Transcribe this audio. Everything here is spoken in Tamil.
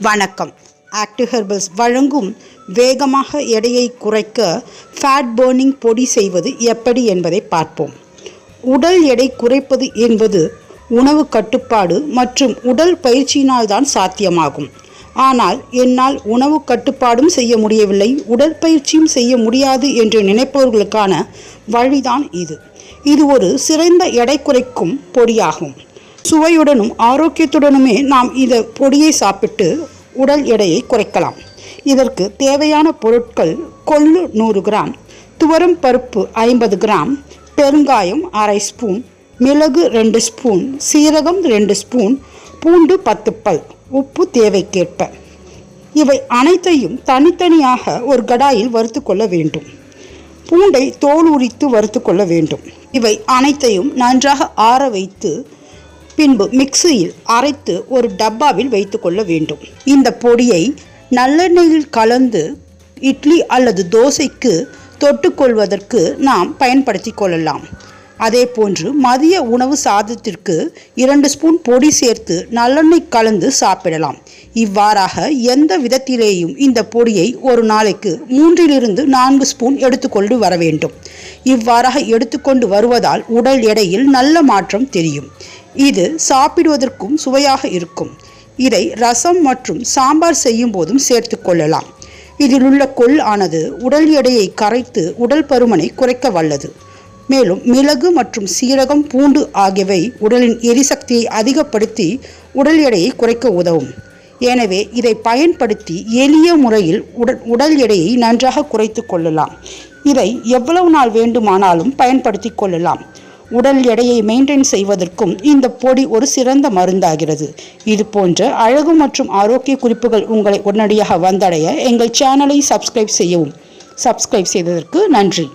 வணக்கம். ஆக்டிவ் ஹெர்பல்ஸ் வழங்கும் வேகமாக எடையை குறைக்க ஃபேட் பர்னிங் பொடி செய்வது எப்படி என்பதை பார்ப்போம். உடல் எடை குறைப்பது என்பது உணவு கட்டுப்பாடு மற்றும் உடல் பயிற்சியினால் தான் சாத்தியமாகும். ஆனால் என்னால் உணவு கட்டுப்பாடும் செய்ய முடியவில்லை, உடற்பயிற்சியும் செய்ய முடியாது என்று நினைப்பவர்களுக்கான வழிதான் இது. இது ஒரு சிறந்த எடை குறைக்கும் பொடியாகும். சுவையுடனும் ஆரோக்கியத்துடனுமே நாம் இந்த பொடியை சாப்பிட்டு உடல் எடையை குறைக்கலாம். இதற்கு தேவையான பொருட்கள்: கொள்ளு 100 கிராம், துவரம் பருப்பு 50 கிராம், பெருங்காயம் அரை ஸ்பூன், மிளகு 2 ஸ்பூன், சீரகம் 2 ஸ்பூன், பூண்டு 10 பல், உப்பு தேவைக்கேற்ப. இவை அனைத்தையும் தனித்தனியாக ஒரு கடாயில் வறுத்து கொள்ள வேண்டும். பூண்டை தோல் உரித்து வறுத்து கொள்ள வேண்டும். இவை அனைத்தையும் நன்றாக ஆற வைத்து பின்பு மிக்சியில் அரைத்து ஒரு டப்பாவில் வைத்து கொள்ள வேண்டும். இந்த பொடியை நல்லெண்ணெயில் கலந்து இட்லி அல்லது தோசைக்கு தொட்டுக்கொள்வதற்கு நாம் பயன்படுத்தி கொள்ளலாம். அதே போன்று மதிய உணவு சாதத்திற்கு 2 ஸ்பூன் பொடி சேர்த்து நல்லெண்ணெய் கலந்து சாப்பிடலாம். இவ்வாறாக எந்த விதத்திலேயும் இந்த பொடியை ஒரு நாளைக்கு 3 - 4 ஸ்பூன் எடுத்துக்கொண்டு வர வேண்டும். இவ்வாறாக எடுத்துக்கொண்டு வருவதால் உடல் எடையில் நல்ல மாற்றம் தெரியும். இது சாப்பிடுவதற்கும் சுவையாக இருக்கும். இதை ரசம் மற்றும் சாம்பார் செய்யும் போதும் சேர்த்து கொள்ளலாம். இதில் உள்ள கொள் ஆனது உடல் எடையை கரைத்து உடல் பருமனை குறைக்க வல்லது. மேலும் மிளகு மற்றும் சீரகம், பூண்டு ஆகியவை உடலின் எரிசக்தியை அதிகப்படுத்தி உடல் எடையை குறைக்க உதவும். எனவே இதை பயன்படுத்தி எளிய முறையில் உடல் எடையை நன்றாக குறைத்து கொள்ளலாம். இதை எவ்வளவு நாள் வேண்டுமானாலும் பயன்படுத்தி கொள்ளலாம். உடல் எடையை மெயின்டைன் செய்வதற்கும் இந்த பொடி ஒரு சிறந்த மருந்தாகிறது. இது போன்ற அழகு மற்றும் ஆரோக்கிய குறிப்புகள் உங்களை உடனடியாக வந்தடைய எங்கள் சேனலை சப்ஸ்கிரைப் செய்யவும். சப்ஸ்கிரைப் செய்ததற்கு நன்றி.